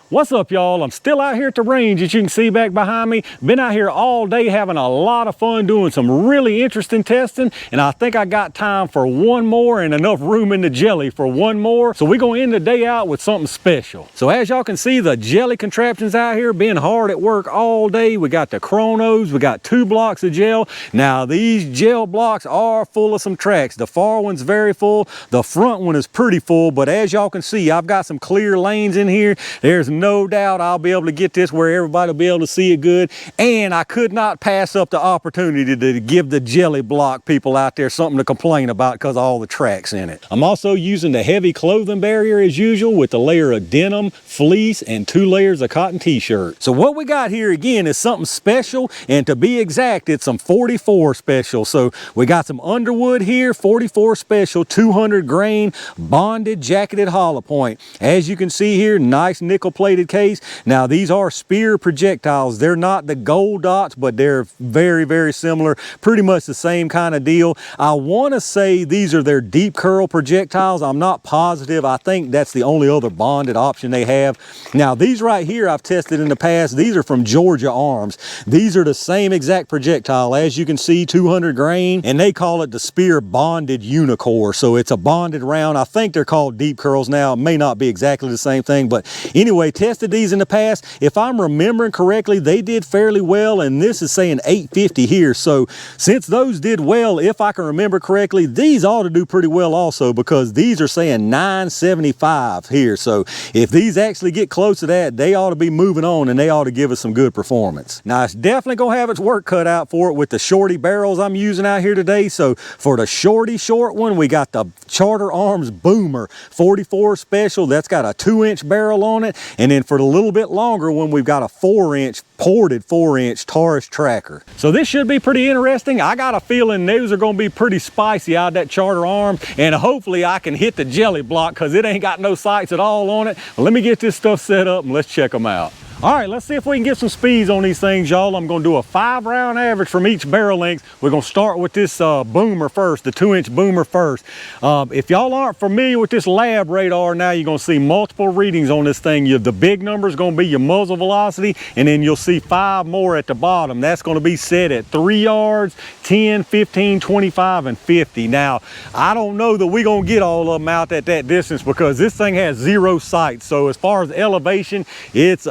What's up, y'all? I'm still out here at the range, as you can see back behind me. Been out here all day having a lot of fun doing some really interesting testing, and I think I got time for one more and enough room in the jelly for one more. So we're gonna end the day out with something special. So as y'all can see, the jelly contraptions out here been hard at work all day. We got the chronos, we got 2 blocks of gel. Now these gel blocks are full of some tracks. The far one's very full, the front one is pretty full, but as y'all can see, I've got some clear lanes in here. There's no doubt I'll be able to get this where everybody will be able to see it good. And I could not pass up the opportunity to give the jelly block people out there something to complain about because of all the tracks in it. I'm also using the heavy clothing barrier as usual with the layer of denim, fleece, and 2 layers of cotton t-shirt. So what we got here again is something special, and to be exact, it's some 44 special. So we got some Underwood here, 44 special, 200 grain, bonded, jacketed hollow point. As you can see here, nice nickel plated case. Now these are Speer projectiles. They're not the gold dots, but they're very, very similar. Pretty much the same kind of deal. I want to say these are their deep curl projectiles. I'm not positive. I think that's the only other bonded option they have. Now these right here I've tested in the past. These are from Georgia Arms. These are the same exact projectile. As you can see, 200 grain, and they call it the Speer bonded unicore. So it's a bonded round. I think they're called deep curls now. It may not be exactly the same thing, but anyway, tested these in the past. If I'm remembering correctly, they did fairly well, and this is saying 850 here. So since those did well, if I can remember correctly, these ought to do pretty well also, because these are saying 975 here. So if these actually get close to that, they ought to be moving on, and they ought to give us some good performance. Now it's definitely gonna have its work cut out for it with the shorty barrels I'm using out here today. So for the short one, we got the Charter Arms Boomer 44 special. That's got a 2-inch barrel on it. And then for the little bit longer one, we've got a 4-inch ported 4-inch Taurus tracker. So this should be pretty interesting. I got a feeling those are going to be pretty spicy out of that Charter Arm, and hopefully I can hit the jelly block because it ain't got no sights at all on it. Well, let me get this stuff set up and let's check them out. All right, let's see if we can get some speeds on these things, y'all. I'm gonna do a 5-round average from each barrel length. We're gonna start with this boomer first, the 2-inch boomer first. If y'all aren't familiar with this lab radar, now you're gonna see multiple readings on this thing. The big number is gonna be your muzzle velocity, and then you'll see 5 more at the bottom. That's gonna be set at 3 yards, 10, 15, 25, and 50. Now, I don't know that we're gonna get all of them out at that distance because this thing has 0 sights. So as far as elevation, it's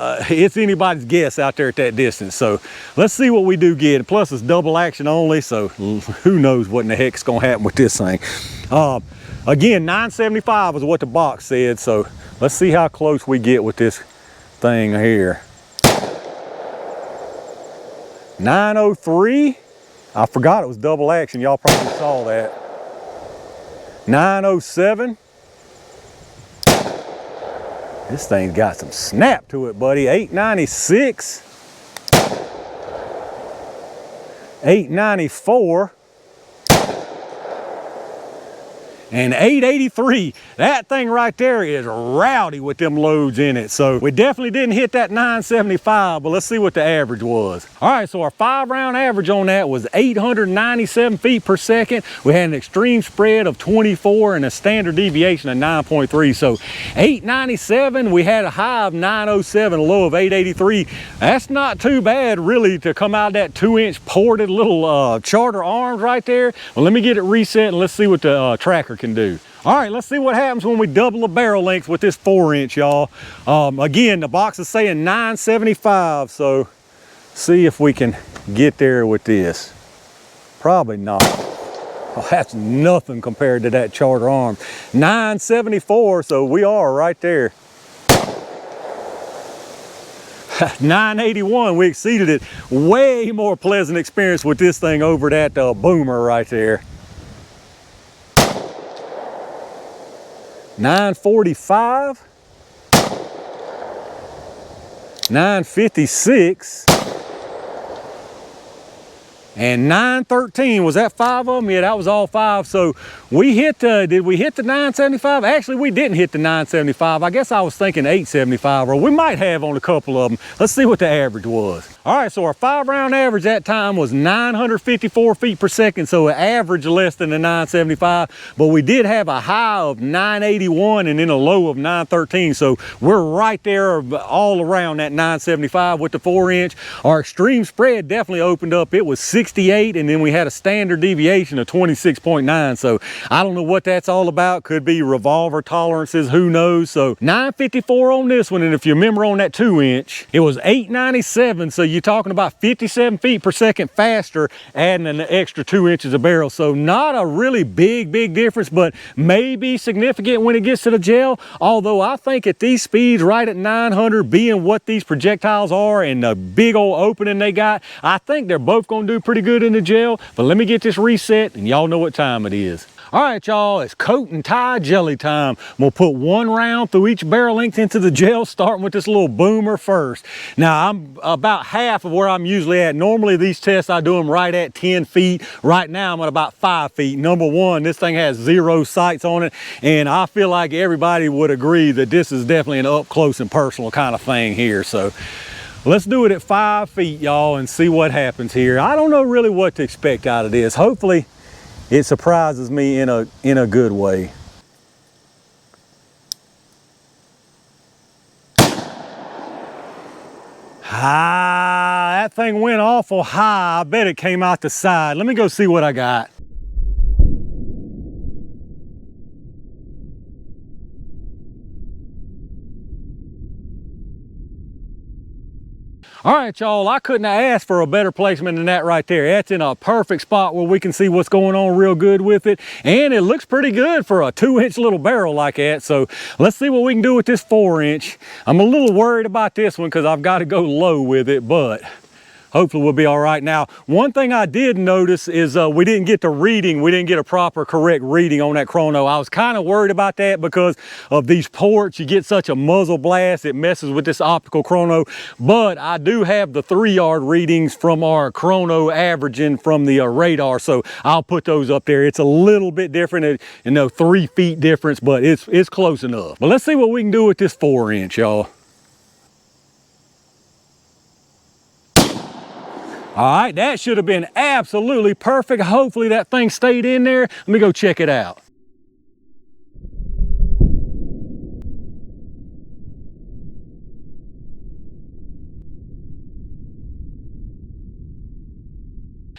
anybody's guess out there at that distance. So let's see what we do get. Plus it's double action only, so who knows what in the heck's gonna happen with this thing. Again, 975 is what the box said, so let's see how close we get with this thing here. 903. I forgot it was double action. Y'all probably saw that. 907. This thing's got some snap to it, buddy. 896. 894. And 883. That thing right there is rowdy with them loads in it. So we definitely didn't hit that 975, but let's see what the average was. All right, so our 5-round average on that was 897 feet per second. We had an extreme spread of 24 and a standard deviation of 9.3. So 897, we had a high of 907, a low of 883. That's not too bad really to come out of that 2-inch ported little Charter Arms right there. Well, let me get it reset and let's see what the tracker can do. All right, let's see what happens when we double the barrel length with this 4-inch, y'all. Again, the box is saying 975, so see if we can get there with this. Probably not. Oh, that's nothing compared to that Charter Arm. 974, so we are right there. 981, we exceeded it. Way more pleasant experience with this thing over that boomer right there. 945, 956, And 913, was that 5 of them? Yeah, that was all 5. So we hit, did we hit the 975? Actually, we didn't hit the 975. I guess I was thinking 875, or we might have on a couple of them. Let's see what the average was. All right, so our 5-round average that time was 954 feet per second, so an average less than the 975, but we did have a high of 981 and then a low of 913, so we're right there all around that 975 with the 4-inch. Our extreme spread definitely opened up. It was 68, and then we had a standard deviation of 26.9, so I don't know what that's all about. Could be revolver tolerances, who knows. So 954 on this one, and if you remember on that 2-inch, it was 897, so you're talking about 57 feet per second faster, adding an extra 2 inches of barrel. So not a really big difference, but maybe significant when it gets to the gel. Although I think at these speeds, right at 900, being what these projectiles are and the big old opening they got, I think they're both gonna do pretty good in the gel. But let me get this reset and y'all know what time it is. All right, y'all, it's coat and tie jelly time. I'm gonna put 1 round through each barrel length into the gel, starting with this little boomer first. Now, I'm about half of where I'm usually at. Normally, these tests, I do them right at 10 feet. Right now, I'm at about 5 feet. Number one, this thing has 0 sights on it, and I feel like everybody would agree that this is definitely an up close and personal kind of thing here. So let's do it at 5 feet, y'all, and see what happens here. I don't know really what to expect out of this. Hopefully, it surprises me in a good way. Ah, that thing went awful high. I bet it came out the side. Let me go see what I got. All right, y'all, I couldn't have asked for a better placement than that right there. That's in a perfect spot where we can see what's going on real good with it. And it looks pretty good for a 2-inch little barrel like that. So let's see what we can do with this 4-inch. I'm a little worried about this one because I've got to go low with it, but hopefully we'll be all right. Now, one thing I did notice is we didn't get the reading. We didn't get a proper correct reading on that chrono. I was kind of worried about that because of these ports. You get such a muzzle blast, it messes with this optical chrono. But I do have the 3-yard readings from our chrono averaging from the radar. So I'll put those up there. It's a little bit different, 3 feet difference, but it's close enough. But let's see what we can do with this 4-inch, y'all. All right, that should have been absolutely perfect. Hopefully that thing stayed in there. Let me go check it out.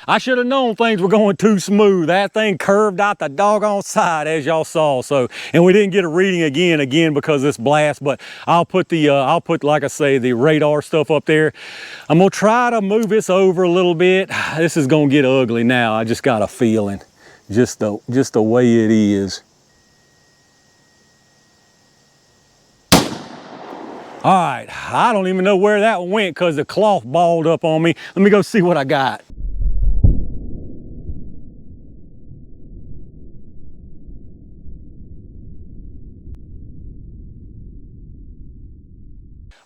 I should have known things were going too smooth. That thing curved out the doggone side, as y'all saw. So, and we didn't get a reading again because of this blast. But I'll put like I say, the radar stuff up there. I'm gonna try to move this over a little bit. This is gonna get ugly now. I just got a feeling, just the way it is. All right, I don't even know where that one went because the cloth balled up on me. Let me go see what I got.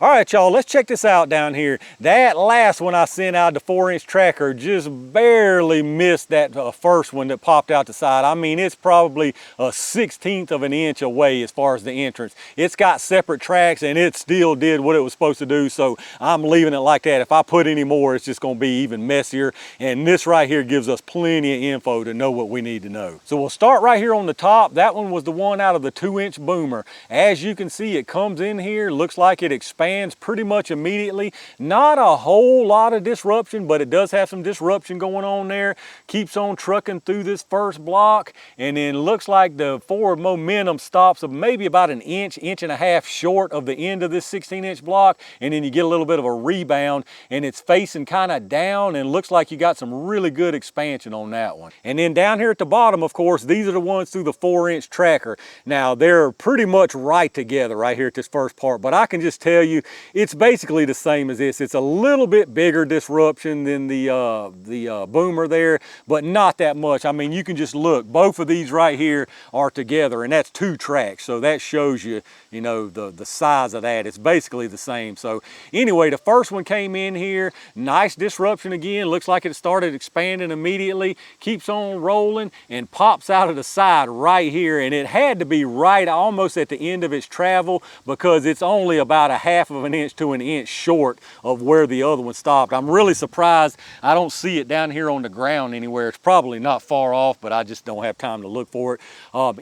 All right, y'all, let's check this out down here. That last one I sent out, the 4-inch tracker, just barely missed that first one that popped out the side. I mean, it's probably a 1/16 of an inch away as far as the entrance. It's got separate tracks and it still did what it was supposed to do, so I'm leaving it like that. If I put any more, it's just gonna be even messier. And this right here gives us plenty of info to know what we need to know. So we'll start right here on the top. That one was the one out of the 2-inch boomer. As you can see, it comes in here, looks like it expands pretty much immediately. Not a whole lot of disruption, but it does have some disruption going on there. Keeps on trucking through this first block, and then looks like the forward momentum stops of maybe about an inch and a half short of the end of this 16-inch block, and then you get a little bit of a rebound, and it's facing kind of down, and looks like you got some really good expansion on that one. And then down here at the bottom, of course, these are the ones through the 4-inch tracker. Now, they're pretty much right together right here at this first part, but I can just tell you you it's basically the same as this. It's a little bit bigger disruption than the boomer there, but not that much. I mean, you can just look, both of these right here are together, and that's 2 tracks, so that shows you, you know, the size of that. It's basically the same. So anyway, the first one came in here, nice disruption again, looks like it started expanding immediately, keeps on rolling and pops out of the side right here, and it had to be right almost at the end of its travel because it's only about a 1/2 of an inch to an inch short of where the other one stopped. I'm really surprised I don't see it down here on the ground anywhere. It's probably not far off, but I just don't have time to look for it.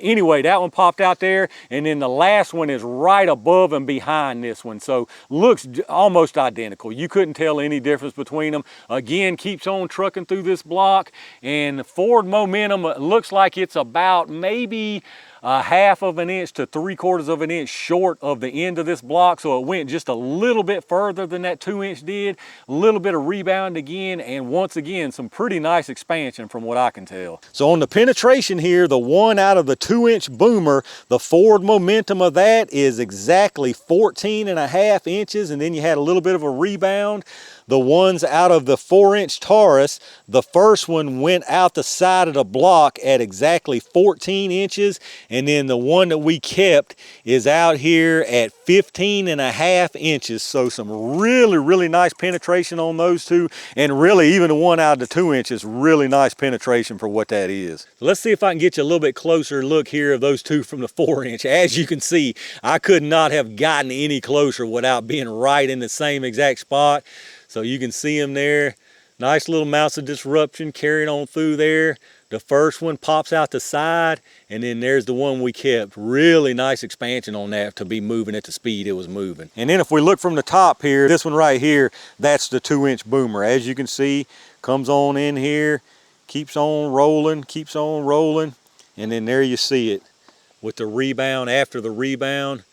Anyway, that one popped out there, and then the last one is right above and behind this one, so looks almost identical. You couldn't tell any difference between them. Again, keeps on trucking through this block, and the forward momentum looks like it's about maybe a 1/2 of an inch to 3/4 of an inch short of the end of this block, so it went just a little bit further than that 2-inch did. A little bit of rebound again, and once again some pretty nice expansion from what I can tell. So on the penetration here, the one out of the 2-inch boomer, the forward momentum of that is exactly 14.5 inches, and then you had a little bit of a rebound. The ones out of the 4-inch Taurus, the first one went out the side of the block at exactly 14 inches, and then the one that we kept is out here at 15.5 inches. So some really nice penetration on those two, and really even the one out of the 2 inches, really nice penetration for what that is. So let's see if I can get you a little bit closer look here of those two from the 4-inch. As you can see, I could not have gotten any closer without being right in the same exact spot. So you can see them there. Nice little amounts of disruption carrying on through there. The first one pops out the side, and then there's the one we kept. Really nice expansion on that to be moving at the speed it was moving. And then if we look from the top here, this one right here, that's the 2-inch boomer. As you can see, comes on in here, keeps on rolling, and then there you see it with the rebound after the rebound,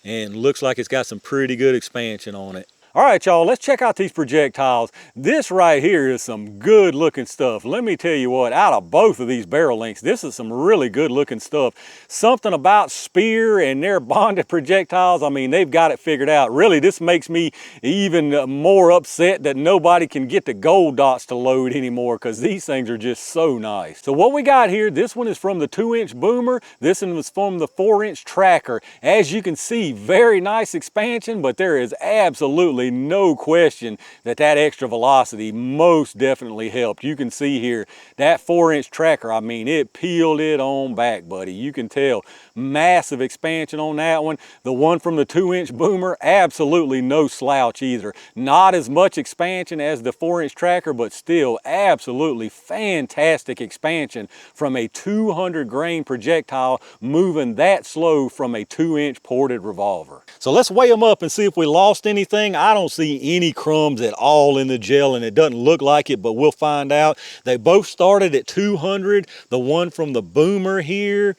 and looks like it's got some pretty good expansion on it. All right, y'all, let's check out these projectiles. This right here is some good looking stuff. Let me tell you what, out of both of these barrel lengths, this is some really good looking stuff. Something about Speer and their bonded projectiles, I mean, they've got it figured out. Really, this makes me even more upset that nobody can get the gold dots to load anymore, because these things are just so nice. So what we got here, this one is from the 2-inch boomer. This one was from the 4-inch tracker. As you can see, very nice expansion, but there is absolutely no question that that extra velocity most definitely helped. You can see here that 4-inch tracker, I mean, it peeled it on back, buddy. You can tell massive expansion on that one. The one from the 2-inch boomer, absolutely no slouch either. Not as much expansion as the 4-inch tracker, but still absolutely fantastic expansion from a 200 grain projectile moving that slow from a 2-inch ported revolver. So let's weigh them up and see if we lost anything. I don't see any crumbs at all in the gel, and it doesn't look like it, but we'll find out. They both started at 200. The one from the boomer here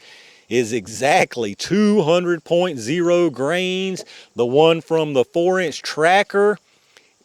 is exactly 200.0 grains. The one from the 4-inch tracker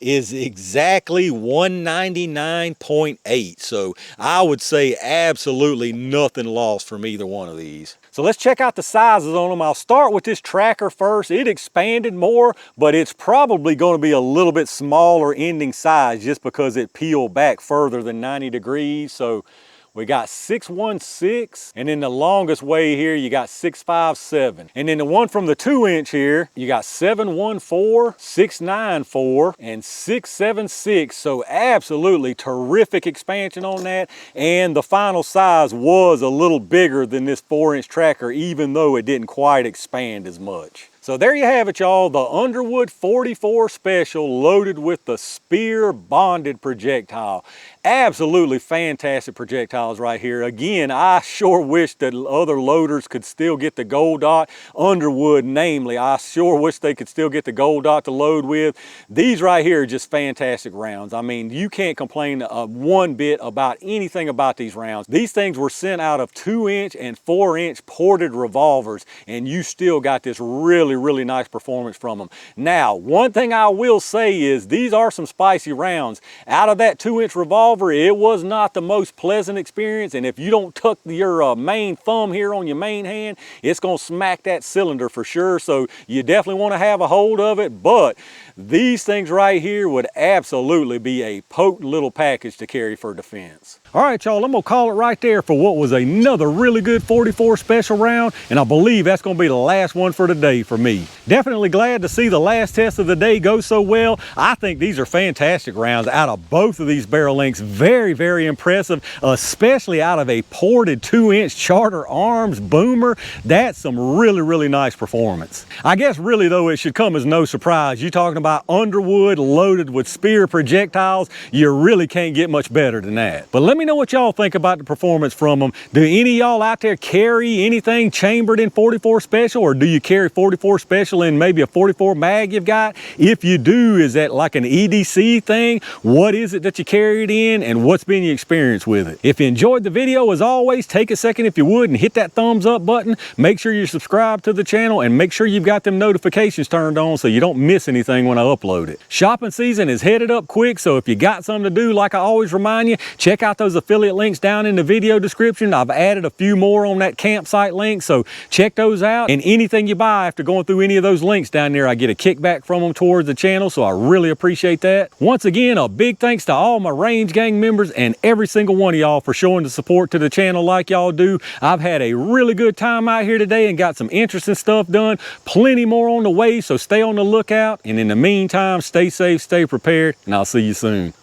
is exactly 199.8. So I would say absolutely nothing lost from either one of these. So let's check out the sizes on them. I'll start with this tracker first. It expanded more, but it's probably going to be a little bit smaller ending size just because it peeled back further than 90 degrees. So we got 616, and then the longest way here, you got 657. And then the one from the 2-inch here, you got 714, 694, and 676. So absolutely terrific expansion on that. And the final size was a little bigger than this 4-inch tracker, even though it didn't quite expand as much. So there you have it, y'all, the Underwood 44 Special loaded with the Speer bonded projectile. Absolutely fantastic projectiles right here. Again, I sure wish that other loaders could still get the gold dot. Underwood, namely, I sure wish they could still get the gold dot to load with. These right here are just fantastic rounds. I mean, you can't complain one bit about anything about these rounds. These things were sent out of 2-inch and 4-inch ported revolvers, and you still got this really really nice performance from them. Now, one thing I will say is these are some spicy rounds. Out of that 2-inch revolver, it was not the most pleasant experience, and if you don't tuck your main thumb here on your main hand, it's gonna smack that cylinder for sure, so you definitely want to have a hold of it. But these things right here would absolutely be a potent little package to carry for defense. All right, y'all, I'm gonna call it right there for what was another really good 44 special round, and I believe that's gonna be the last one for today for me. Definitely glad to see the last test of the day go so well. I think these are fantastic rounds out of both of these barrel lengths. Very impressive, especially out of a ported 2-inch Charter Arms boomer. That's some really nice performance. I guess really though, it should come as no surprise. You're talking about Underwood loaded with Speer projectiles. You really can't get much better than that. But let me know what y'all think about the performance from them. Do any of y'all out there carry anything chambered in 44 special, or do you carry 44 special in maybe a 44 mag you've got? If you do, is that like an EDC thing? What is it that you carry it in, and what's been your experience with it? If you enjoyed the video, as always, take a second if you would and hit that thumbs up button. Make sure you're subscribed to the channel, and make sure you've got them notifications turned on so you don't miss anything when I upload it. Shopping season is headed up quick, so if you got something to do, like I always remind you, check out those affiliate links down in the video description. I've added a few more on that campsite link, so check those out. And anything you buy after going through any of those links down there, I get a kickback from them towards the channel, so I really appreciate that. Once again, a big thanks to all my Range Gang members and every single one of y'all for showing the support to the channel like y'all do. I've had a really good time out here today and got some interesting stuff done. Plenty more on the way, so stay on the lookout. And in the meantime, stay safe, stay prepared, and I'll see you soon.